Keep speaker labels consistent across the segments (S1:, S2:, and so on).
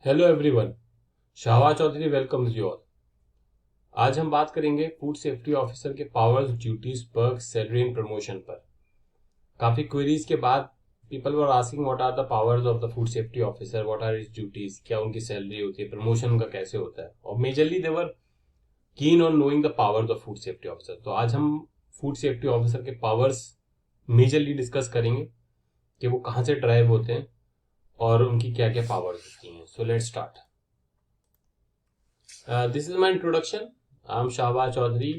S1: Hello everyone, Shahbaz Chaudhary welcomes you all. आज हम बात करेंगे फूड सेफ्टी ऑफिसर के powers, duties, perks, salary and promotion पर। काफी क्वेरीज के बाद people were asking what are the powers of the food safety officer, what are his duties, क्या उनकी सैलरी होती है, प्रमोशन उनका कैसे होता है, और majorly they were keen on knowing the powers of food safety officer. तो आज हम फूड सेफ्टी ऑफिसर के पावर्स मेजरली डिस्कस करेंगे कि वो कहाँ से ड्राइव होते हैं और उनकी क्या क्या पावर्स होती हैं। So let's start. This is my introduction. I'm Shahbaz Chaudhary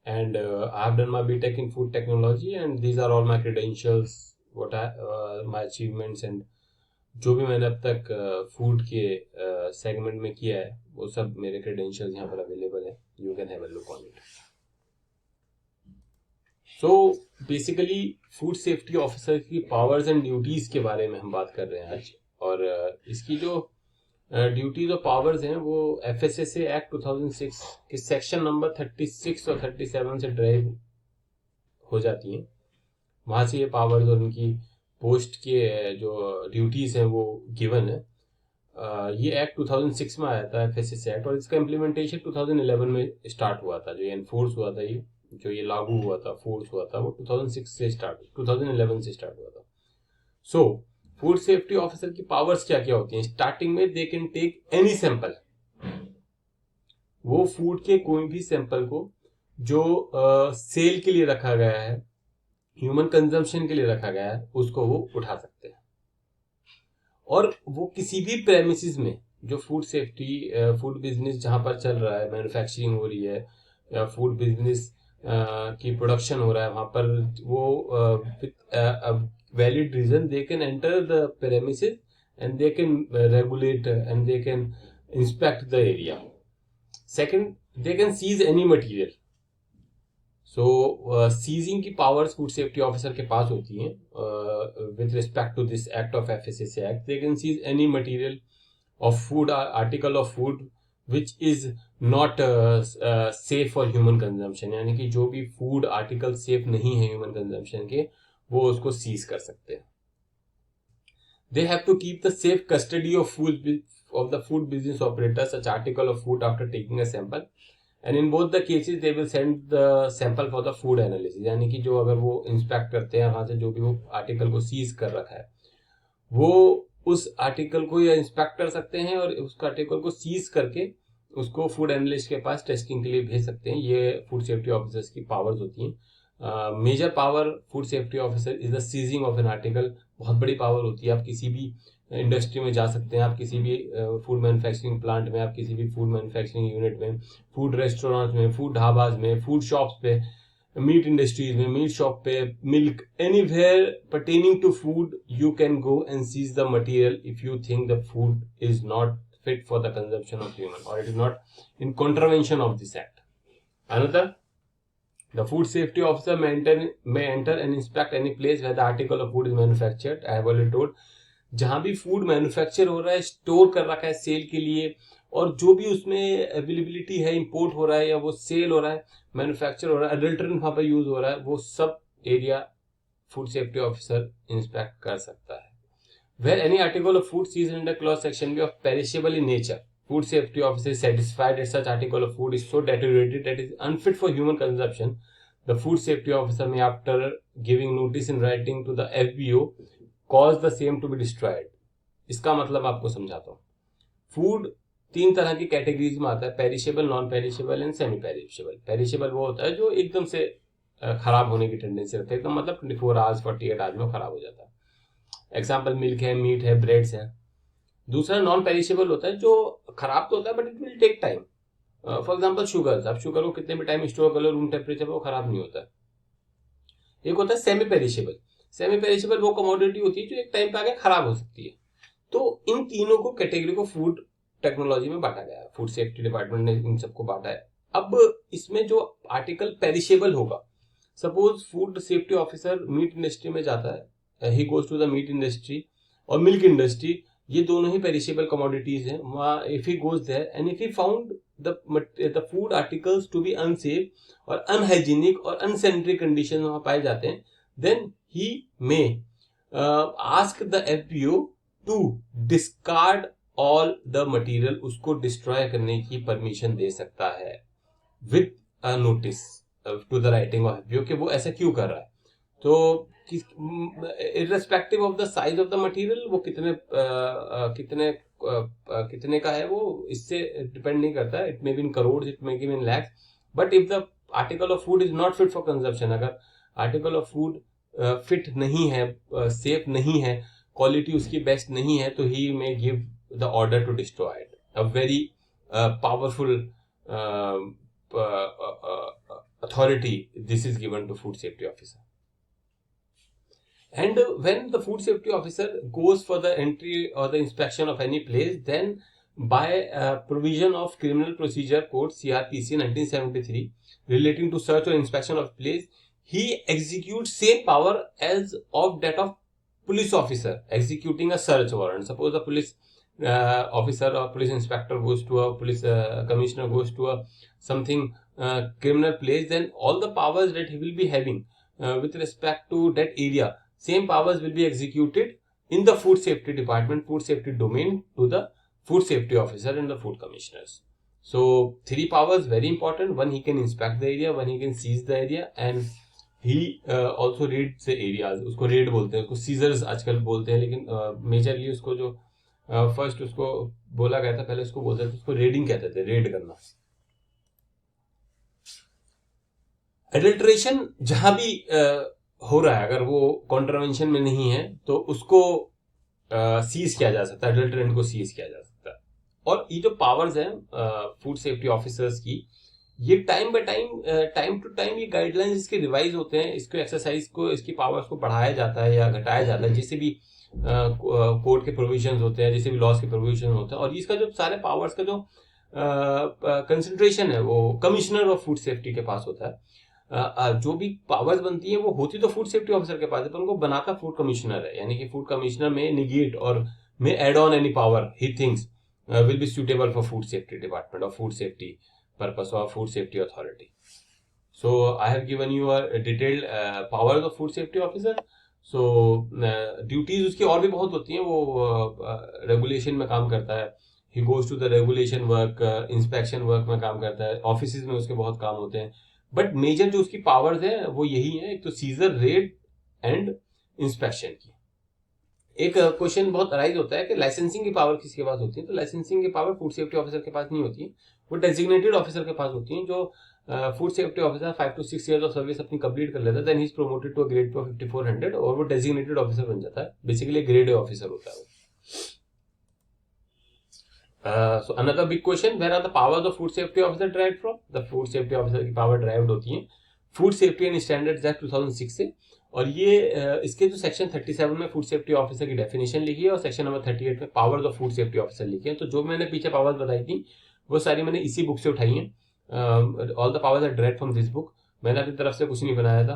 S1: and I have done my BTech in food technology and these are all my credentials, my achievements and जो भी मैंने अब तक फूड के सेगमेंट में किया है वो सब मेरे क्रेडेंशियल्स यहाँ पर अवेलेबल है। You can have a look on it. So basically food safety officer की पावर्स एंड ड्यूटीज के बारे में हम बात कर रहे हैं आज। और इसकी जो ड्यूटीज और पावर्स हैं वो एफएसएसए एक्ट 2006 के सेक्शन नंबर 36 और 37 से ड्राइव हो जाती हैं। वहां से ये पावर्स और उनकी पोस्ट के जो ड्यूटीज हैं वो गिवन है। ये एक्ट 2006 में आया था, एफएसएसए एक्ट, और इसका इम्प्लीमेंटेशन 2011 में स्टार्ट हुआ था। जो ये एनफोर्स हुआ था, ये जो ये लागू हुआ था, फोर्स हुआ था, वो 2011 से स्टार्ट हुआ था। सो फूड सेफ्टी ऑफिसर की पावर्स क्या क्या होती हैं? स्टार्टिंग में they can take any sample. वो फूड के कोई भी सैंपल को जो सेल के लिए रखा गया है, ह्यूमन कंजम्पशन के लिए रखा गया है, उसको वो उठा सकते हैं। और वो किसी भी प्रेमिसेस में जो फूड सेफ्टी फूड बिजनेस जहां पर चल रहा है, मैन्युफैक्चरिंग हो रही है या फूड बिजनेस की प्रोडक्शन हो रहा है, वहां पर वो valid reason they can enter the premises and they can regulate and they can inspect the area. Second, they can seize any material. So seizing की powers food safety officer के पास होती हैं with respect to this act of FSSA Act. They can seize any material of food, article of food which is not safe for human consumption. यानी कि जो भी food article safe नहीं है human consumption के, वो उसको सीज कर सकते हैं। They have to keep the safe custody of the food business operator such article of food after taking a sample, and in both the cases they will send the sample for the food analysis. यानी कि जो अगर वो inspect करते हैं वहां से जो भी वो आर्टिकल को सीज कर रखा है, वो उस आर्टिकल को या इंस्पेक्ट कर सकते हैं और उस आर्टिकल को सीज करके उसको फूड एनालिस्ट के पास टेस्टिंग के लिए भेज सकते हैं। ये फूड सेफ्टी ऑफिसर्स की पावर्स होती हैं। Major power food safety officer is the seizing of an article. बहुत बड़ी पावर होती है। आप किसी भी इंडस्ट्री में जा सकते हैं, आप किसी भी फूड मैन्युफैक्चरिंग प्लांट में, आप किसी भी फूड मैन्युफैक्चरिंग यूनिट में, फूड रेस्टोरेंट में, फूड ढाबाज में, फूड शॉप्स पे, मीट इंडस्ट्रीज में, मीट शॉप पे, milk, anywhere pertaining to food you can go and seize the material if you think the food is not fit for the consumption of human or it is not in contravention of this act. Another, the food safety officer may enter and inspect any place where the article of food is manufactured. I have already told, जहां भी food manufacture हो रहा है, store कर रखा है cell के लिए, और जो भी उसमें अवेलेबिलिटी है, इंपोर्ट हो रहा है या वो सेल हो रहा है, मैन्युफैक्चर हो रहा है, अडल्ट्रेंट वहां पर यूज हो रहा है, वो सब area food safety officer inspect कर सकता है। Where any article of food seized under clause section B of perishable in nature, food safety officer is satisfied that such article of food is so deteriorated that it is unfit for human consumption, the food safety officer may, after giving notice in writing to the FBO, cause the same to be destroyed. इसका मतलब आपको समझाता हूँ। Food 3 तरह की categories में आता है, perishable, non perishable and semi perishable. Perishable वो होता है जो एकदम से खराब होने की टेंडेंसी रखता है, एकदम मतलब 24 आवर्स 48 आवर्स में खराब हो जाता है। एग्जाम्पल मिल्क है, मीट है, ब्रेड्स है। दूसरा नॉन पेरिशेबल होता है जो खराब तो होता है but it will take time. For example sugar, आप शुगर को कितने भी टाइम स्टोर कर लो रूम टेम्परेचर पे, वो खराब नहीं होता है। एक होता है सेमी पेरिशेबल। सेमी पेरिशेबल वो कमोडिटी होती है जो एक टाइम पे आके खराब हो सकती है। तो इन तीनों को कैटेगरी को फूड टेक्नोलॉजी में बांटा गया है, फूड सेफ्टी डिपार्टमेंट ने इन सबको बांटा है। अब इसमें जो आर्टिकल पेरिशेबल होगा, suppose food safety officer meat industry में जाता है, he goes to the meat industry or milk industry, ये दोनों ही पेरिशेबल कमोडिटीज हैं। if he goes there and if he found the food articles to be unsafe और unhygienic और unsanitary conditions वहां पाए जाते हैं, then he may ask the FBO to discard all the material उसको डिस्ट्रॉय करने की परमिशन दे सकता है with a notice to the writing of FBO कि वो ऐसा क्यों कर रहा है. तो irrespective of the size of the material, वो कितने का है, वो इससे डिपेंड नहीं करता. It may be in crore, it may be in lakhs. But if the article of food is not fit for consumption, अगर आर्टिकल ऑफ फूड फिट नहीं है, सेफ नहीं है, क्वालिटी उसकी बेस्ट नहीं है, तो he may give the order to destroy it. A very powerful authority this is given to food safety officer. And when the food safety officer goes for the entry or the inspection of any place, then by provision of Criminal Procedure Code CRPC 1973 relating to search or inspection of place, he executes same power as of that of police officer executing a search warrant. Suppose a police officer or police inspector goes to a police commissioner goes to a something criminal place, then all the powers that he will be having with respect to that area, same powers will be executed in the food safety department, food safety domain, to the food safety officer and the food commissioners. So 3 powers very important. One, he can inspect the area, one, he can seize the area, and he also reads the areas. उसको red बोलते हैं, उसको seizures आजकल बोलते हैं, लेकिन majorly उसको जो फर्स्ट उसको बोला गया था, पहले उसको बोलते थे, उसको रेडिंग कहते थे, रेड करना. एडल्ट्रेशन जहां भी हो रहा है, अगर वो कॉन्ट्रावेंशन में नहीं है, तो उसको सीज किया जा सकता है, एडल्ट्रेंट को सीज किया जा सकता है. और ये जो पावर्स हैं फूड सेफ्टी ऑफिसर्स की, ये time by time to time ये गाइडलाइंस इसके रिवाइज होते हैं, इसको एक्सरसाइज को, इसकी पावर्स को बढ़ाया जाता है या घटाया जाता है, जिससे भी कोर्ट के प्रोविजंस होते हैं, जिससे भी लॉज के प्रोविजन होते हैं. और इसका जो सारे पावर्स का जो कंसंट्रेशन है, वो कमिश्नर ऑफ फूड सेफ्टी के पास होता है. जो भी पावर्स बनती है वो होती तो फूड सेफ्टी ऑफिसर के पास है, पर उनको बनाता फूड कमिश्नर है. यानी कि फूड कमिश्नर में निगेट और में add on any power he thinks will be suitable for food safety department और फूड सेफ्टी पर्पस और food safety authority. So I have given you a detailed powers of food safety officer. So duties उसकी और भी बहुत होती हैं. वो regulation में काम करता है, he goes to the regulation work, inspection work में काम करता है, ऑफिस में उसके बहुत काम होते हैं. बट मेजर जो उसकी पावर्स है वो यही है, एक तो सीजर, रेड एंड इंस्पेक्शन की. एक क्वेश्चन बहुत अराइज होता है कि लाइसेंसिंग की पावर किसके पास होती है. तो लाइसेंसिंग की पावर फूड सेफ्टी ऑफिसर के पास नहीं होती है, वो डेजिग्नेटेड ऑफिसर के पास होती है. जो food safety officer 5 to 6 years of service अपनी कंप्लीट कर लेता है, then he is promoted to a grade of 5400 और वो डेजिग्नेटेड ऑफिसर बन जाता है. बेसिकली ग्रेड ए ऑफिसर होता है वो. So another big question, where are the powers of food safety officer derived from? The food safety officer की power derived होती है food safety and standards act 2006 से. और ये इसके जो सेक्शन 37 में फूड सेफ्टी ऑफिसर की डेफिनेशन लिखी है और सेक्शन नंबर 38 में powers of food safety officer लिखी है. तो जो मैंने पीछे पावर्स बताई थी वो सारी मैंने इसी बुक से उठाई हैं. All the powers are direct from this book. मैंने अपनी तरफ से कुछ नहीं बनाया था.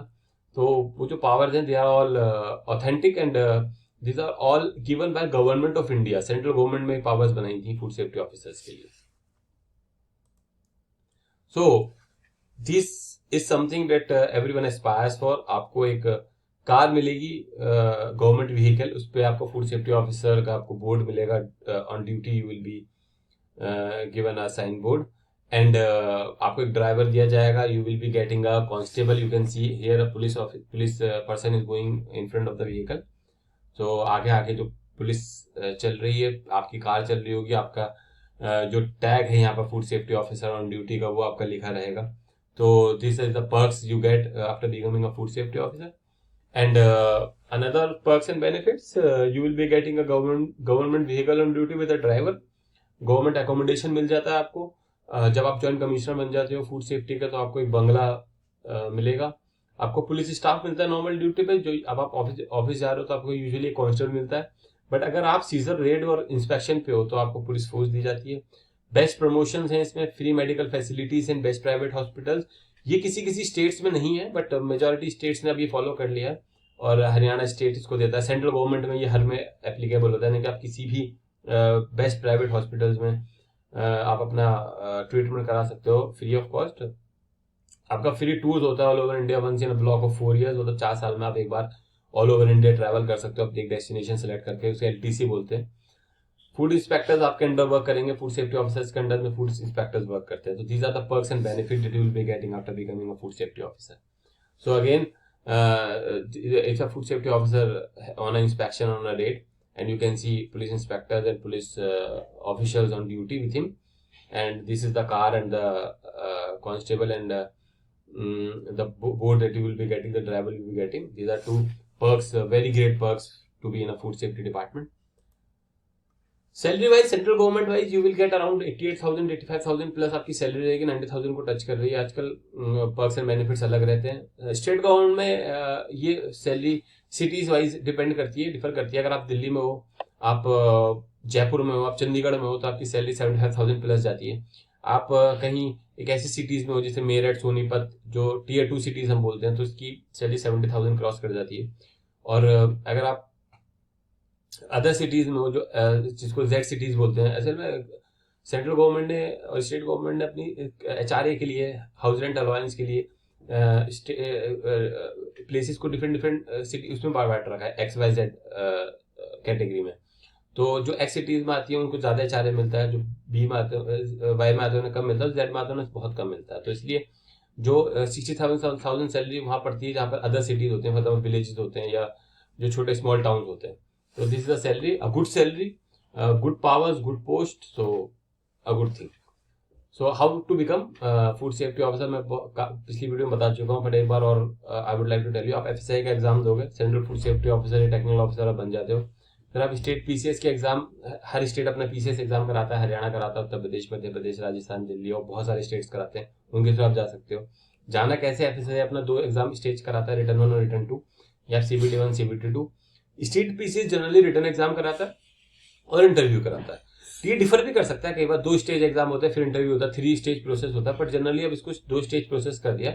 S1: तो वो जो पावर्स हैं they are all authentic and these are all given by government of India. Central government में पावर्स बनाई थी फूड सेफ्टी ऑफिसर्स के लिए. So this is something that everyone aspires for. आपको एक कार मिलेगी गवर्नमेंट व्हीकल, उस पर आपको फूड सेफ्टी ऑफिसर का आपको बोर्ड मिलेगा. On duty you will be given a sign board and आपको एक ड्राइवर दिया जाएगा. You will be getting a constable. You can see here a police person is going in front of the vehicle. तो आगे जो police चल रही है, आपकी कार चल रही होगी, आपका जो टैग है यहाँ पर food safety officer on duty का, वो आपका लिखा रहेगा. तो this is the perks you get after becoming a food safety officer. And another perks and benefits, you will be getting a government vehicle on duty with a driver. Government accommodation मिल जाता है आपको. जब आप joint commissioner बन जाते हो food safety का, तो आपको एक बंगला मिलेगा. आपको पुलिस स्टाफ मिलता है नॉर्मल ड्यूटी पे. जो अब आप ऑफिस जा रहे हो तो आपको यूजुअली कांस्टेबल मिलता है. बट अगर आप सीजर, रेड और इंस्पेक्शन पे हो तो आपको पुलिस फोर्स दी जाती है. बेस्ट प्रमोशंस हैं इसमें, free medical facilities and best private hospitals. ये किसी स्टेट्स में नहीं है, बट मेजॉरिटी स्टेट्स ने अभी फॉलो कर लिया है और हरियाणा स्टेट इसको देता है. सेंट्रल गवर्नमेंट में ये हर में एप्लीकेबल होता है कि आप किसी भी बेस्ट प्राइवेट हॉस्पिटल्स में आप अपना ट्रीटमेंट करा सकते हो फ्री ऑफ कॉस्ट. आपका फ्री टूर्स होता है all over India once in a block of 4 years. मतलब 4 साल में आप एक बार ऑल ओवर इंडिया ट्रैवल कर सकते हो अपनी एक डेस्टिनेशन सेलेक्ट करके. उसे LTC बोलते हैं. फूड इंस्पेक्टर्स आपके अंडर वर्क करेंगे, फूड सेफ्टी ऑफिसर्स के अंडर में फूड इंस्पेक्टर्स वर्क करते हैं. तो these are the perks and benefit that you will be getting after becoming a food safety officer. So again, if a food safety officer on an inspection on a raid, and you can see police inspectors and police officials on duty with him, and this is the car and the constable and the board that you will be getting, the driver you will be getting. These are two perks, very great perks to be in a food safety department. Salary wise central government wise you will get around 88,000 85,000 plus आपकी salary रहेगी. 90,000 को touch कर रही है आजकल. Perks and benefits अलग रहते हैं. स्टेट गवर्नमेंट में ये सैलरी सिटीज वाइज डिपेंड करती है, डिफर करती है. अगर आप दिल्ली में हो, आप जयपुर में हो, आप चंडीगढ़ में हो, तो आपकी सैलरी 75,000 प्लस जाती है. आप कहीं एक ऐसी सिटीज में हो जैसे मेरठ, सोनीपत, जो टीयर 2 सिटीज हम बोलते हैं, तो इसकी सैलरी 70,000 क्रॉस कर जाती है. और अगर आप अदर सिटीज में हो, जो जिसको जेड सिटीज बोलते हैं, असल में सेंट्रल गवर्नमेंट ने और स्टेट गवर्नमेंट ने अपनी HRA के लिए, हाउस रेंट अलाउंस के लिए प्लेसेस को डिफरेंट सिटी उसमें बांट रखा है, XYZ कैटेगरी में. तो जो X सिटीज में आती है उनको ज्यादा HRA मिलता है, जो B में आते हैं, Y में आते हैं उन्हें कम मिलता है, Z में आते हैं उन्हें बहुत कम मिलता है. तो इसलिए जो 60,000 सैलरी वहां पड़ती है जहाँ पर अदर सिटीज होते हैं, मतलब विलेजेस होते हैं या जो छोटे स्मॉल टाउन होते हैं. So this is the salary, a good salary, good powers, good post, so a good thing. So how to become food safety officer मैं पिछली वीडियो में बता चुका हूँ, बट एक बार और I would like to tell you, आप FSI का एग्जाम दोगे, सेंट्रल फूड सेफ्टी ऑफिसर या टेक्निकल ऑफिसर आप बन जाते हो. फिर आप स्टेट PCS के एग्जाम, हर स्टेट अपना PCS एग्जाम कराता है. हरियाणा कराता है, उत्तर प्रदेश, मध्य प्रदेश, राजस्थान, दिल्ली और बहुत सारे स्टेट्स कराते हैं. उनके थ्रू आप जा सकते हो. जाना कैसे? FSI अपना 2 एग्जाम स्टेज कराता है, रिटर्न 1 और रिटर्न 2, या CBT 1 CBT 2. State PCS generally return exam कराता है और इंटरव्यू कराता है. ये डिफर भी कर सकता है, कई बार 2 स्टेज एग्जाम होता है, फिर इंटरव्यू होता है, 3 स्टेज प्रोसेस होता है. बट जनरली अब इसको 2 स्टेज प्रोसेस कर दिया,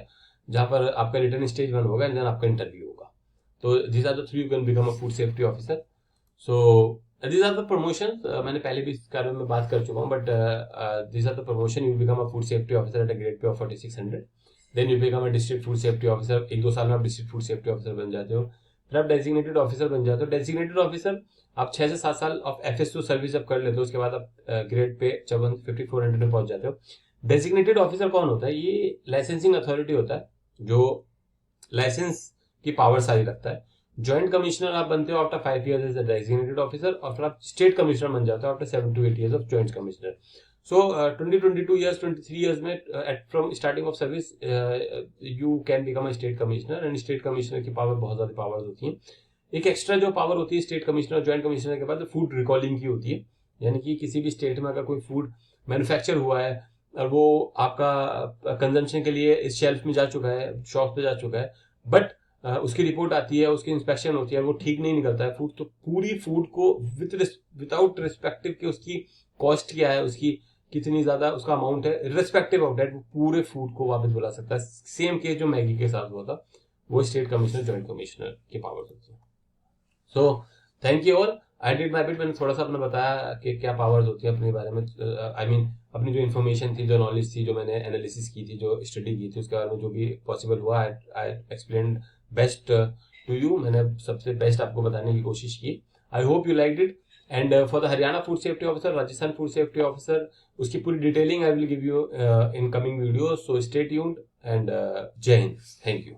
S1: जहां पर आपका रिटर्न स्टेज 1 होगा एंड देन आपका इंटरव्यू होगा. तो this are the 3 you can become a food safety officer. So this are the promotion. मैंने पहले भी इस बारे में बात कर चुका हूँ, but this are the promotion. You become a food safety officer at a grade pay of 4600. Then you become a district food safety officer. 1-2 साल में आप डिस्ट्रिक्ट फूड सेफ्टी ऑफिसर बन जाते हो. फिर आप डेजिग्नेटेड ऑफिसर बन जाते हो. डेजिग्नेटेड ऑफिसर आप 6 से 7 साल ऑफ FSO सर्विस जब कर लेते हो, उसके बाद आप ग्रेड पे 5400 में पहुंच जाते हो. डेजिग्नेटेड ऑफिसर कौन होता है? ये लाइसेंसिंग अथॉरिटी होता है जो लाइसेंस की पावर सारी रखता है. ज्वाइंट कमिश्नर आप बनते हो after 5 years as a designated officer, और फिर आप स्टेट कमिश्नर बन जाते हो after 7 to 8 years of joint commissioner. So 22 years, 23 years में from starting of service you can become a state commissioner, and state commissioner की पावर बहुत ज़्यादा पावर्स होती हैं. एक एक्स्ट्रा जो पावर होती है स्टेट कमिश्नर, ज्वाइंट कमिश्नर के बाद फूड रिकॉलिंग की होती है. यानी कि किसी भी स्टेट में अगर कोई फूड मैन्युफैक्चर हुआ है और वो आपका कंजम्पशन के लिए इस शेल्फ में जा चुका है, शॉप पे जा चुका है, बट उसकी रिपोर्ट आती है, उसकी इंस्पेक्शन होती है, वो ठीक नहीं निकलता है फूड, तो पूरी फूड को विदाउट रिस्पेक्टिव कि उसकी कॉस्ट क्या है, उसकी कितनी ज्यादा उसका अमाउंट है, रिस्पेक्टिव ऑफ डेट, वो पूरे फूड को वापस बुला सकता है. सेम केस जो मैगी के साथ हुआ था, वो स्टेट कमिश्नर, ज्वाइंट कमिश्नर की पावर्स होती है. So thank you all. I did my bit. मैंने थोड़ा सा अपना बताया कि क्या पावर्स होती है अपने बारे में. आई मीन अपनी जो इन्फॉर्मेशन थी, जो नॉलेज थी, जो मैंने एनालिसिस की थी, जो स्टडी की थी, उसके बारे में जो भी पॉसिबल हुआ, I explain best to you. मैंने सबसे बेस्ट आपको बताने की कोशिश की. I hope you like it. And for the Haryana food safety officer, Rajasthan food safety officer, उसकी पूरी detailing I will give you in coming video. So stay tuned and जय हिंद. Thank you.